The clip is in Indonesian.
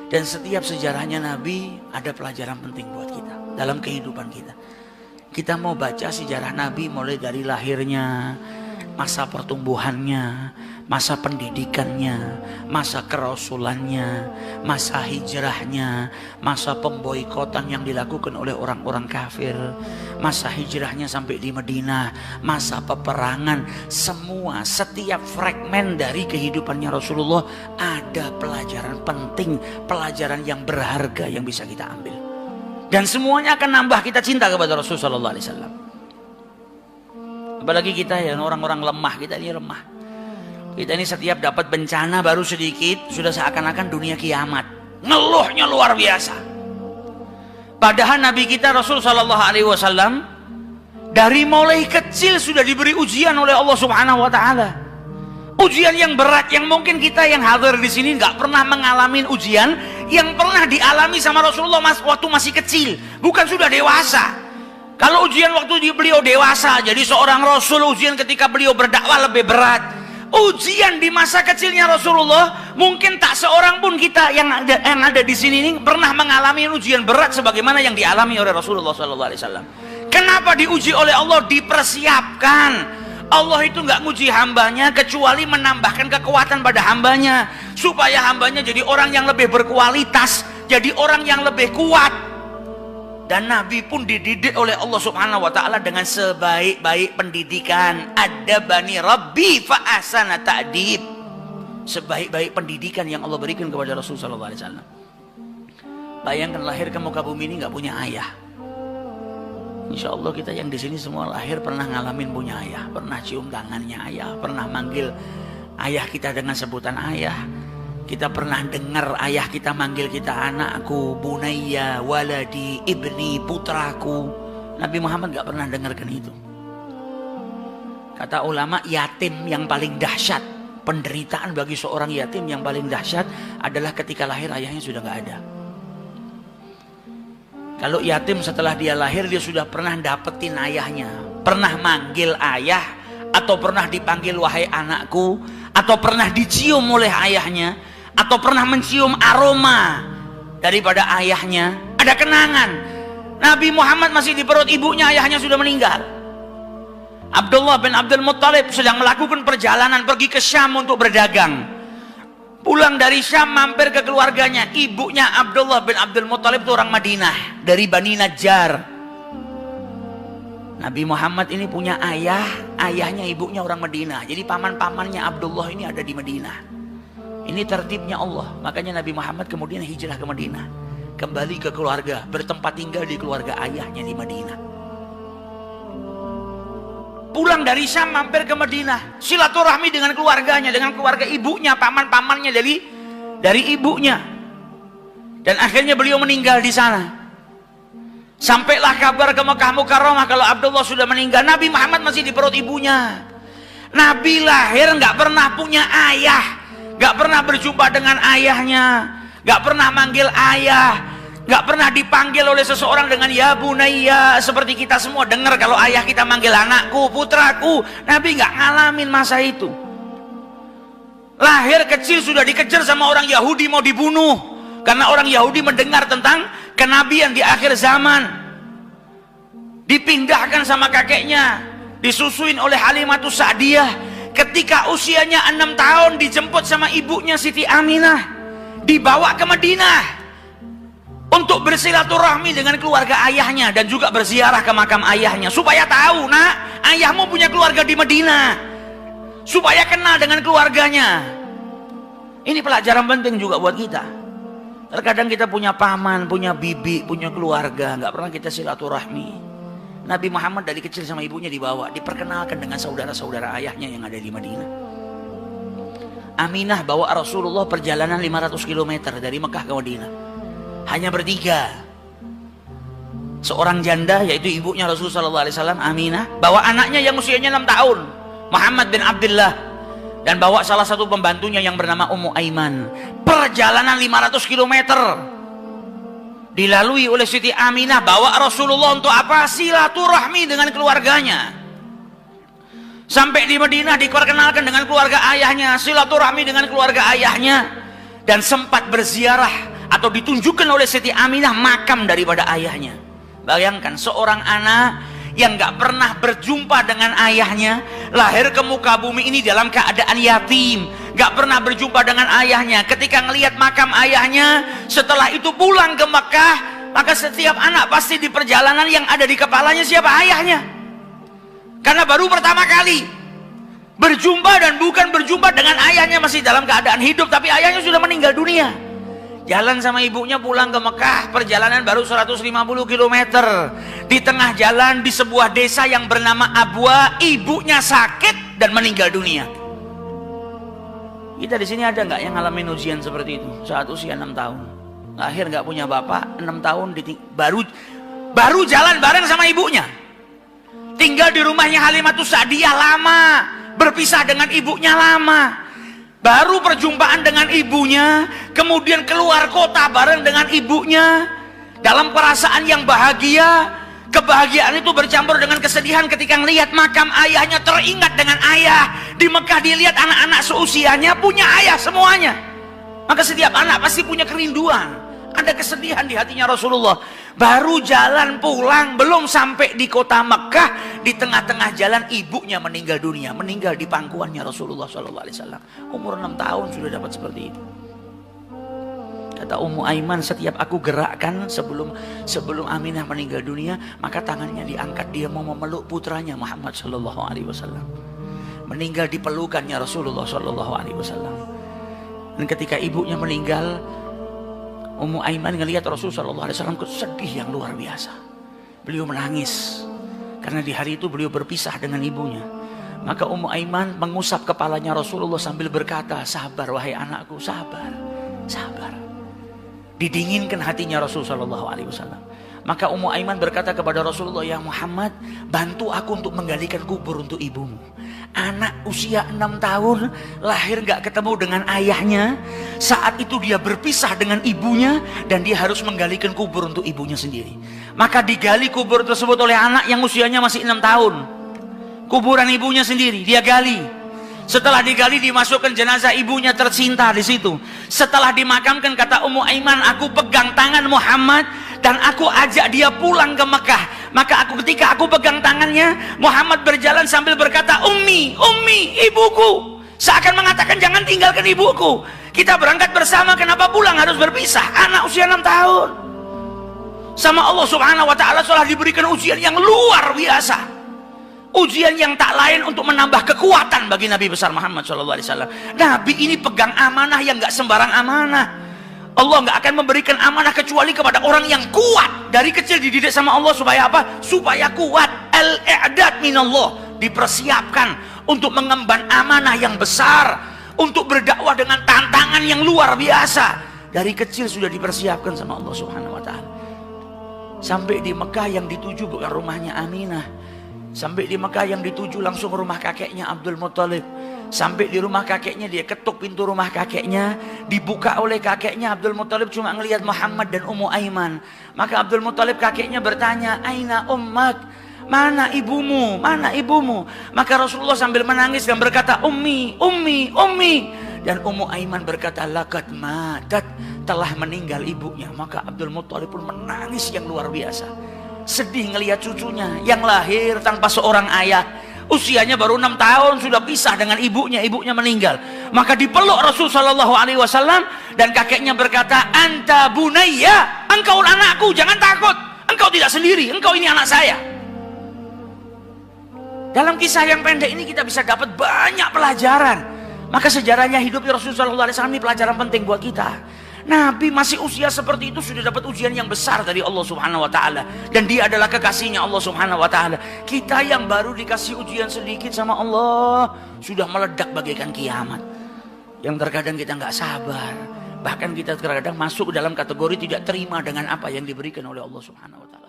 Dan setiap sejarahnya Nabi ada pelajaran penting buat kita dalam kehidupan kita. Kita mau baca sejarah Nabi mulai dari lahirnya, masa pertumbuhannya, masa pendidikannya, masa kerasulannya, masa hijrahnya, masa pemboikotan yang dilakukan oleh orang-orang kafir, masa hijrahnya sampai di Madinah, masa peperangan. Semua, setiap fragmen dari kehidupannya Rasulullah ada pelajaran penting, pelajaran yang berharga yang bisa kita ambil. Dan semuanya akan nambah kita cinta kepada Rasulullah SAW. Apalagi kita yang orang-orang lemah, kita ini lemah. Kita ini setiap dapat bencana baru sedikit sudah seakan-akan dunia kiamat. Ngeluhnya luar biasa. Padahal Nabi kita Rasul Sallallahu Alaihi Wasallam dari mulai kecil sudah diberi ujian oleh Allah Subhanahu Wa Taala. Ujian yang berat yang mungkin kita yang hadir di sini nggak pernah mengalami ujian yang pernah dialami sama Rasulullah waktu masih kecil, bukan sudah dewasa. Kalau ujian waktu beliau dewasa jadi seorang Rasul, ujian ketika beliau berdakwah lebih berat. Ujian di masa kecilnya Rasulullah mungkin tak seorang pun kita yang ada di sini ini pernah mengalami ujian berat sebagaimana yang dialami oleh Rasulullah SAW. Kenapa diuji oleh Allah? Dipersiapkan. Allah itu nggak nguji hambanya kecuali menambahkan kekuatan pada hambanya supaya hambanya jadi orang yang lebih berkualitas, jadi orang yang lebih kuat. Dan Nabi pun dididik oleh Allah Subhanahu Wa Taala dengan sebaik-baik pendidikan. Adabani Rabbi fa ahsana ta'dib. Sebaik-baik pendidikan yang Allah berikan kepada Rasulullah SAW. Bayangkan lahir ke muka bumi ini nggak punya ayah. Insya Allah kita yang di sini semua lahir pernah ngalamin punya ayah, pernah cium tangannya ayah, pernah manggil ayah kita dengan sebutan ayah. Kita pernah dengar ayah kita manggil kita anakku, bunayya, waladi, ibni, putraku. Nabi Muhammad gak pernah dengarkan itu. Kata ulama, yatim yang paling dahsyat, penderitaan bagi seorang yatim yang paling dahsyat adalah ketika lahir ayahnya sudah gak ada. Kalau yatim setelah dia lahir dia sudah pernah dapetin ayahnya, pernah manggil ayah, atau pernah dipanggil wahai anakku, atau pernah dicium oleh ayahnya, atau pernah mencium aroma daripada ayahnya, ada kenangan. Nabi Muhammad masih di perut ibunya, ayahnya sudah meninggal. Abdullah bin Abdul Muttalib sedang melakukan perjalanan pergi ke Syam untuk berdagang. Pulang dari Syam mampir ke keluarganya. Ibunya Abdullah bin Abdul Muttalib itu orang Madinah, dari Bani Najjar. Nabi Muhammad ini punya ayah, ayahnya ibunya orang Madinah. Jadi paman-pamannya Abdullah ini ada di Madinah. Ini tertibnya Allah. Makanya Nabi Muhammad kemudian hijrah ke Madinah, kembali ke keluarga, bertempat tinggal di keluarga ayahnya di Madinah. Pulang dari Syam mampir ke Madinah, silaturahmi dengan keluarganya, dengan keluarga ibunya, paman-pamannya dari ibunya. Dan akhirnya beliau meninggal di sana. Sampailah kabar ke Mekah Mukarramah kalau Abdullah sudah meninggal. Nabi Muhammad masih di perut ibunya. Nabi lahir nggak pernah punya ayah, nggak pernah berjumpa dengan ayahnya, nggak pernah manggil ayah, nggak pernah dipanggil oleh seseorang dengan ya bunayya seperti kita semua dengar kalau ayah kita manggil anakku, putraku. Nabi nggak ngalamin masa itu. Lahir kecil sudah dikejar sama orang Yahudi mau dibunuh karena orang Yahudi mendengar tentang kenabian di akhir zaman. Dipindahkan sama kakeknya, disusuin oleh Halimatus Sa'diyah. Ketika usianya 6 tahun dijemput sama ibunya Siti Aminah, dibawa ke Madinah untuk bersilaturahmi dengan keluarga ayahnya dan juga berziarah ke makam ayahnya supaya tahu, nak, ayahmu punya keluarga di Madinah, supaya kenal dengan keluarganya. Ini pelajaran penting juga buat kita. Terkadang kita punya paman, punya bibi, punya keluarga, nggak pernah kita silaturahmi. Nabi Muhammad dari kecil sama ibunya dibawa, diperkenalkan dengan saudara-saudara ayahnya yang ada di Madinah. Aminah bawa Rasulullah perjalanan 500 km dari Mekah ke Madinah. Hanya bertiga. Seorang janda yaitu ibunya Rasulullah SAW, Aminah, bawa anaknya yang usianya 6 tahun, Muhammad bin Abdullah, dan bawa salah satu pembantunya yang bernama Ummu Aiman. Perjalanan 500 km dilalui oleh Siti Aminah, bawa Rasulullah untuk apa? Silaturahmi dengan keluarganya. Sampai di Madinah diperkenalkan dengan keluarga ayahnya, silaturahmi dengan keluarga ayahnya, dan sempat berziarah atau ditunjukkan oleh Siti Aminah makam daripada ayahnya. Bayangkan seorang anak yang gak pernah berjumpa dengan ayahnya, lahir ke muka bumi ini dalam keadaan yatim, gak pernah berjumpa dengan ayahnya. Ketika ngelihat makam ayahnya, setelah itu pulang ke Mekah, maka setiap anak pasti di perjalanan yang ada di kepalanya siapa? Ayahnya. Karena baru pertama kali berjumpa, dan bukan berjumpa dengan ayahnya masih dalam keadaan hidup, tapi ayahnya sudah meninggal dunia. Jalan sama ibunya pulang ke Mekah, perjalanan baru 150 km. Di tengah jalan di sebuah desa yang bernama Abwa, ibunya sakit dan meninggal dunia. Kita di sini ada nggak yang ngalamin ujian seperti itu saat usia 6 tahun? Lahir nggak punya bapak, 6 tahun baru jalan bareng sama ibunya. Tinggal di rumahnya Halimatus Sa'diyah lama, berpisah dengan ibunya lama. Baru perjumpaan dengan ibunya, kemudian keluar kota bareng dengan ibunya, dalam perasaan yang bahagia. Kebahagiaan itu bercampur dengan kesedihan ketika melihat makam ayahnya, teringat dengan ayah. Di Mekah dilihat anak-anak seusianya punya ayah semuanya. Maka setiap anak pasti punya kerinduan, ada kesedihan di hatinya Rasulullah. Baru jalan pulang, belum sampai di kota Mekah, di tengah-tengah jalan ibunya meninggal dunia, meninggal di pangkuannya Rasulullah SAW. Umur 6 tahun sudah dapat seperti itu. Kata Ummu Aiman, setiap aku gerakkan sebelum Aminah meninggal dunia, maka tangannya diangkat, dia mau memeluk putranya Muhammad SAW. Meninggal di pelukannya Rasulullah SAW. Dan ketika ibunya meninggal, Ummu Aiman ngelihat Rasulullah SAW sedih yang luar biasa. Beliau menangis karena di hari itu beliau berpisah dengan ibunya. Maka Ummu Aiman mengusap kepalanya Rasulullah sambil berkata, sabar wahai anakku, sabar, sabar. Didinginkan hatinya Rasulullah SAW. Maka Ummu Aiman berkata kepada Rasulullah, ya Muhammad, bantu aku untuk menggalikan kubur untuk ibumu. Anak usia 6 tahun lahir gak ketemu dengan ayahnya. Saat itu dia berpisah dengan ibunya, dan dia harus menggalikan kubur untuk ibunya sendiri. Maka digali kubur tersebut oleh anak yang usianya masih 6 tahun. Kuburan ibunya sendiri dia gali. Setelah digali, dimasukkan jenazah ibunya tercinta di situ. Setelah dimakamkan, kata Ummu Aiman, aku pegang tangan Muhammad dan aku ajak dia pulang ke Mekah. Maka ketika aku pegang tangannya, Muhammad berjalan sambil berkata, Ummi, Ummi, ibuku. Seakan mengatakan, jangan tinggalkan ibuku. Kita berangkat bersama, kenapa pulang harus berpisah? Anak usia 6 tahun. Sama Allah Subhanahu wa ta'ala telah diberikan ujian yang luar biasa. Ujian yang tak lain untuk menambah kekuatan bagi Nabi besar Muhammad SAW. Nabi ini pegang amanah yang gak sembarang amanah. Allah gak akan memberikan amanah kecuali kepada orang yang kuat. Dari kecil dididik sama Allah supaya apa? Supaya kuat. Al-i'dad minallah, dipersiapkan untuk mengemban amanah yang besar, untuk berdakwah dengan tantangan yang luar biasa. Dari kecil sudah dipersiapkan sama Allah Subhanahu wa ta'ala. Sampai di Mekah yang dituju bukan rumahnya Aminah. Sampai di Mekah yang dituju langsung rumah kakeknya Abdul Muttalib. Sampai di rumah kakeknya, dia ketuk pintu rumah kakeknya, dibuka oleh kakeknya. Abdul Muttalib cuma ngelihat Muhammad dan Ummu Aiman. Maka Abdul Muttalib kakeknya bertanya, Aina ummak, mana ibumu, mana ibumu? Maka Rasulullah sambil menangis dan berkata, Ummi, Ummi, Ummi. Dan Ummu Aiman berkata, laqad matat, telah meninggal ibunya. Maka Abdul Muttalib pun menangis yang luar biasa, sedih ngelihat cucunya yang lahir tanpa seorang ayah. Usianya baru 6 tahun sudah pisah dengan ibunya, ibunya meninggal. Maka dipeluk Rasul sallallahu alaihi wasallam dan kakeknya berkata, anta bunayya, engkau anakku, jangan takut. Engkau tidak sendiri, engkau ini anak saya. Dalam kisah yang pendek ini kita bisa dapat banyak pelajaran. Maka sejarahnya hidupnya Rasul sallallahu alaihi wasallam ini pelajaran penting buat kita. Nabi masih usia seperti itu sudah dapat ujian yang besar dari Allah Subhanahu wa ta'ala. Dan dia adalah kekasihnya Allah Subhanahu wa ta'ala. Kita yang baru dikasih ujian sedikit sama Allah sudah meledak bagaikan kiamat. Yang terkadang kita nggak sabar. Bahkan kita terkadang masuk dalam kategori tidak terima dengan apa yang diberikan oleh Allah Subhanahu wa ta'ala.